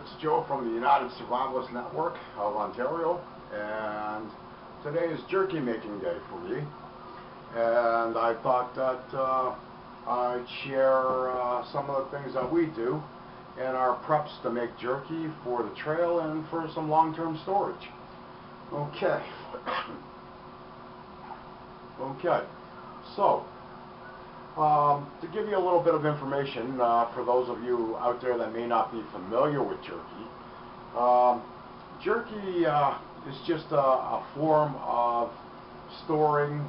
it's Joe from the United Survivalist Network of Ontario, and today is jerky making day for me, and I thought that I'd share some of the things that we do in our preps to make jerky for the trail and for some long-term storage. Okay. So to give you a little bit of information for those of you out there that may not be familiar with jerky, jerky is just a form of storing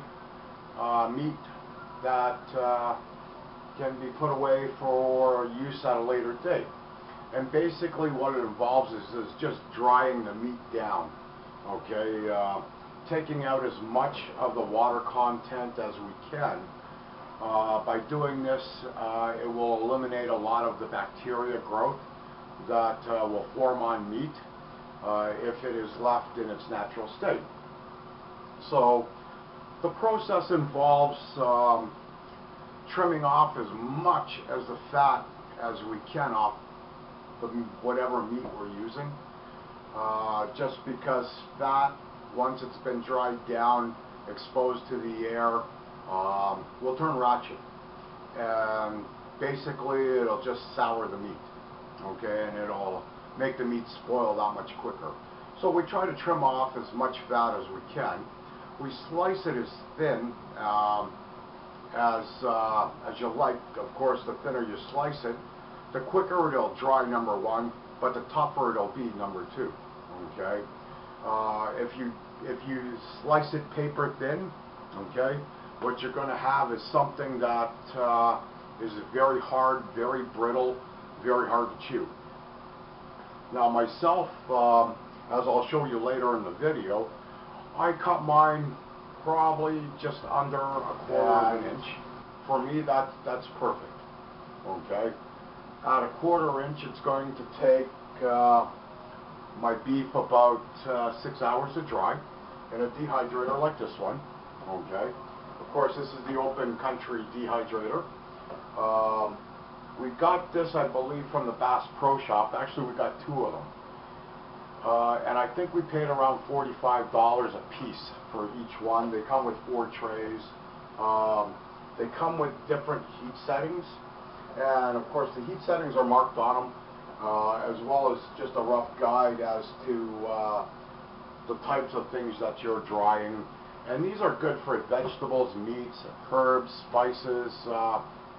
meat that can be put away for use at a later date. And basically what it involves is just drying the meat down, okay? Taking out as much of the water content as we can. By doing this, it will eliminate a lot of the bacteria growth that will form on meat if it is left in its natural state. So the process involves trimming off as much as the fat as we can off the whatever meat we're using, just because fat, once it's been dried down, exposed to the air, will turn ratchet, and basically it'll just sour the meat, okay, and it'll make the meat spoil that much quicker. So we try to trim off as much fat as we can. We slice it as thin as you like. Of course, the thinner you slice it, the quicker it'll dry, number one, but the tougher it'll be, number two, okay. If you slice it paper thin, okay, what you're going to have is something that is very hard, very brittle, very hard to chew. Now myself, as I'll show you later in the video, I cut mine probably just under a quarter of an inch. For me, that's perfect, okay. At a quarter inch, it's going to take my beef about 6 hours to dry in a dehydrator like this one, okay. Of course, this is the open country dehydrator. We got this, I believe, from the Bass Pro Shop. Actually, we got two of them. And I think we paid around $45 a piece for each one. They come with 4 trays. They come with different heat settings. And of course, the heat settings are marked on them, as well as just a rough guide as to the types of things that you're drying. And these are good for vegetables, meats, herbs, spices,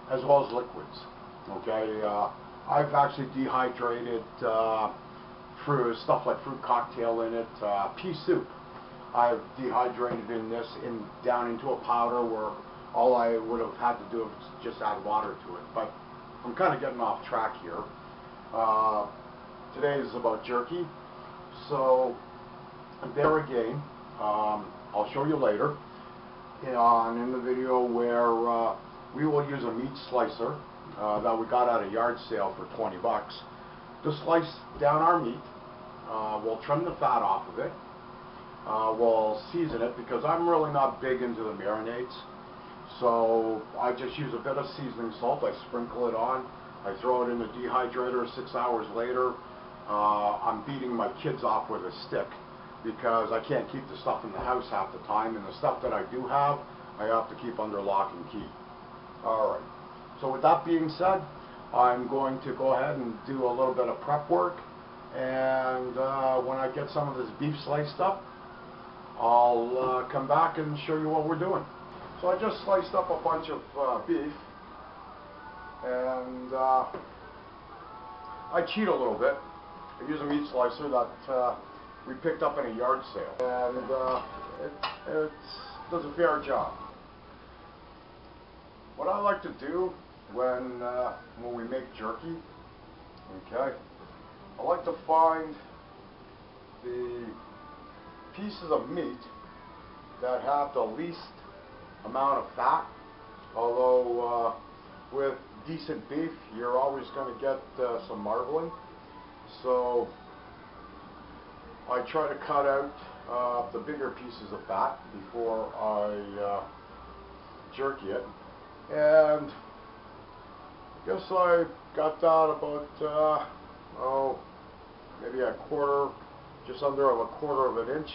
as well as liquids. Okay, I've actually dehydrated fruit, stuff like fruit cocktail in it, pea soup. I've dehydrated in this down into a powder where all I would have had to do is just add water to it. But I'm kind of getting off track here. Today is about jerky, so there again. I'll show you later in the video where we will use a meat slicer that we got at a yard sale for 20 bucks to slice down our meat. We'll trim the fat off of it. We'll season it because I'm really not big into the marinades. So I just use a bit of seasoning salt. I sprinkle it on. I throw it in the dehydrator. 6 hours later, I'm beating my kids off with a stick, because I can't keep the stuff in the house half the time, and the stuff that I do have, I have to keep under lock and key. Alright, so with that being said, I'm going to go ahead and do a little bit of prep work, and when I get some of this beef sliced up, I'll come back and show you what we're doing. So I just sliced up a bunch of beef, and I cheat a little bit. I use a meat slicer that we picked up in a yard sale, and it does a fair job. What I like to do when we make jerky, okay, I like to find the pieces of meat that have the least amount of fat. Although with decent beef, you're always going to get some marbling. So I try to cut out the bigger pieces of fat before I jerky it, and I guess I got that about maybe a quarter, just under a quarter of an inch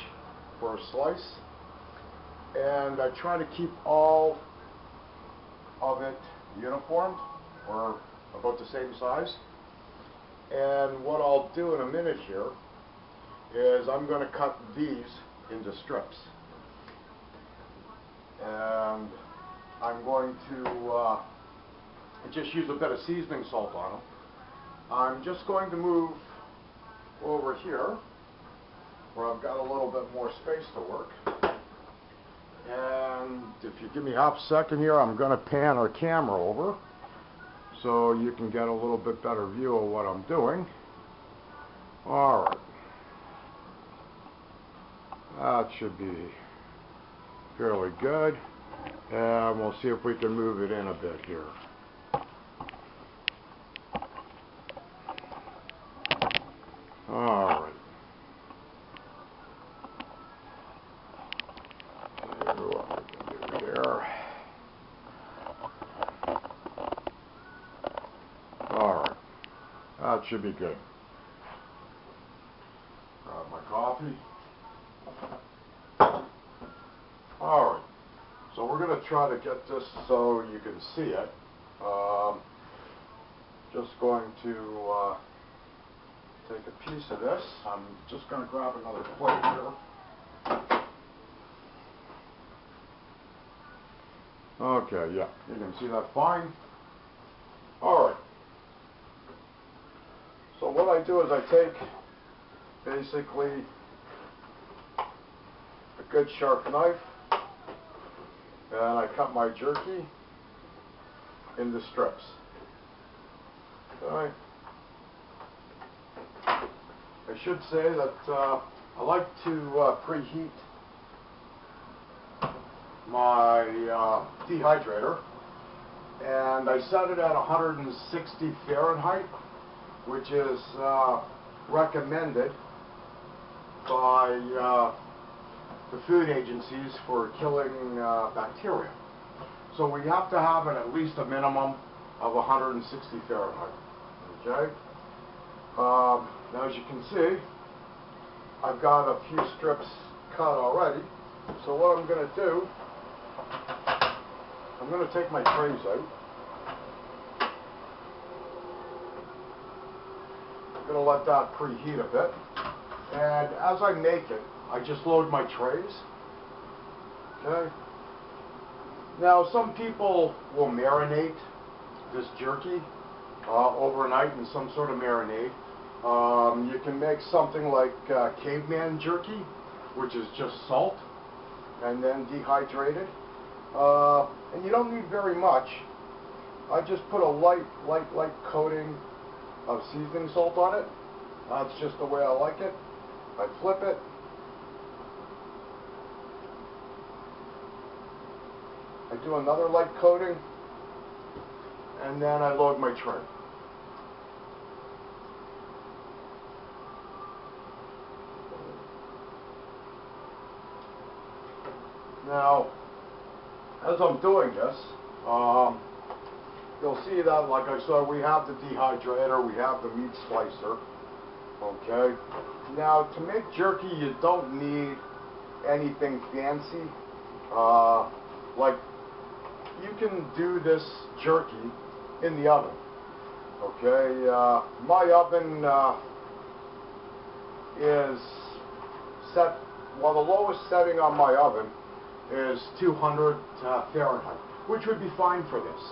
for a slice. And I try to keep all of it uniform, or about the same size. And what I'll do in a minute here is I'm going to cut these into strips. And I'm going to just use a bit of seasoning salt on them. I'm just going to move over here where I've got a little bit more space to work. And if you give me half a second here, I'm going to pan our camera over so you can get a little bit better view of what I'm doing. Alright. That should be fairly good. And we'll see if we can move it in a bit here. Alright. See what we can do here. Alright. That should be good. Grab my coffee. Alright. So we're going to try to get this so you can see it. Just going to take a piece of this. I'm just going to grab another plate here. Okay, yeah, you can see that fine. Alright. So what I do is I take basically a good sharp knife and I cut my jerky into strips. Okay. I should say that I like to preheat my dehydrator, and I set it at 160 Fahrenheit, which is recommended by the food agencies for killing bacteria. So we have to have it at least a minimum of 160 Fahrenheit. Okay. Now, as you can see, I've got a few strips cut already. So what I'm going to do, I'm going to take my trays out. I'm going to let that preheat a bit. And as I make it, I just load my trays. Okay. Now, some people will marinate this jerky overnight in some sort of marinade. You can make something like caveman jerky, which is just salt and then dehydrated. And you don't need very much. I just put a light coating of seasoning salt on it. That's just the way I like it. I flip it. I do another light coating, and then I load my tray. Now, as I'm doing this, you'll see that, like I said, we have the dehydrator, we have the meat slicer. Okay. Now, to make jerky, you don't need anything fancy. Like, you can do this jerky in the oven. Okay. My oven is set, well, the lowest setting on my oven is 200 Fahrenheit, which would be fine for this.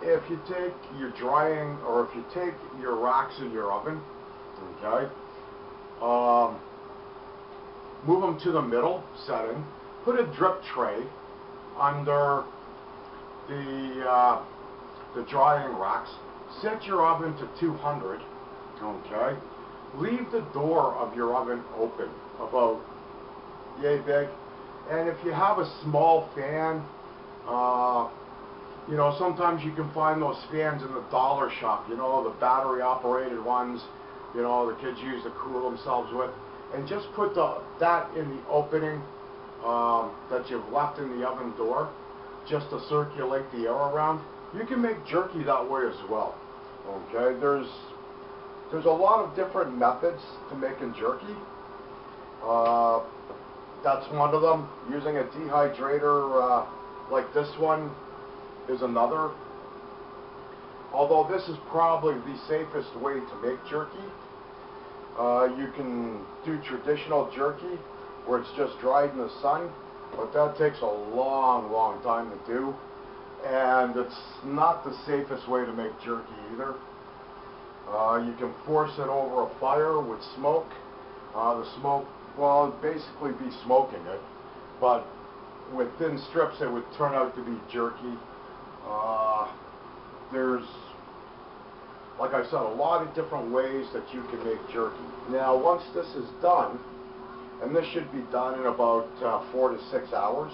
If you take your drying, or if you take your racks in your oven, okay, move them to the middle setting, put a drip tray under the drying racks, set your oven to 200, okay, leave the door of your oven open about yay big. And if you have a small fan, you know, sometimes you can find those fans in the dollar shop, you know, the battery operated ones, you know, the kids use to cool themselves with. And just put that in the opening that you've left in the oven door, just to circulate the air around. You can make jerky that way as well. Okay, there's There's a lot of different methods to making jerky. That's one of them. Using a dehydrator like this one is another. Although this is probably the safest way to make jerky. You can do traditional jerky where it's just dried in the sun, but that takes a long time to do, and it's not the safest way to make jerky either. You can force it over a fire with smoke. The smoke, well, it'd basically be smoking it, but with thin strips it would turn out to be jerky. There's, like I said, a lot of different ways that you can make jerky. Now, once this is done, and this should be done in about 4 to 6 hours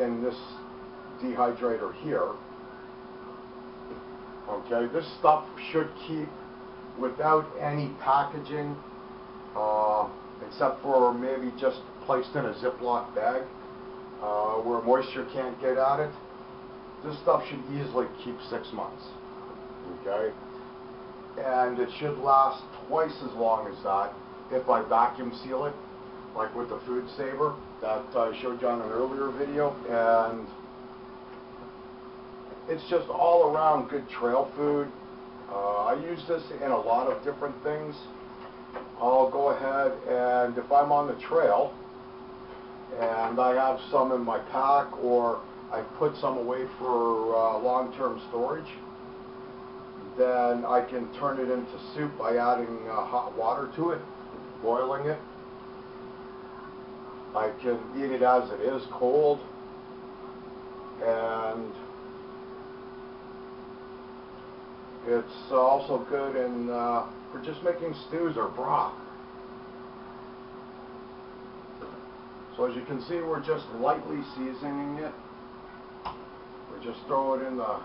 in this dehydrator here. Okay, this stuff should keep without any packaging, except for maybe just placed in a Ziploc bag where moisture can't get at it. This stuff should easily keep 6 months. Okay, and it should last twice as long as that if I vacuum seal it, like with the Food Saver that I showed you on an earlier video. And it's just all around good trail food. I use this in a lot of different things. I'll go ahead and if I'm on the trail and I have some in my pack, or I put some away for long-term storage, then I can turn it into soup by adding hot water to it, boiling it. I can eat it as it is, cold, and it's also good in for just making stews or broth. So as you can see, we're just lightly seasoning it. We just throw it in the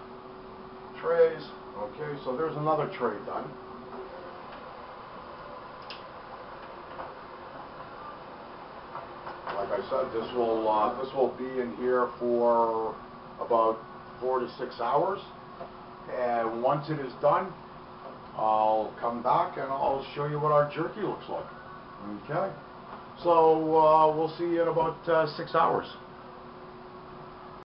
trays. Okay, so there's another tray done. Like I said, this will be in here for about 4 to 6 hours, and once it is done, I'll come back and I'll show you what our jerky looks like. Okay, so we'll see you in about 6 hours.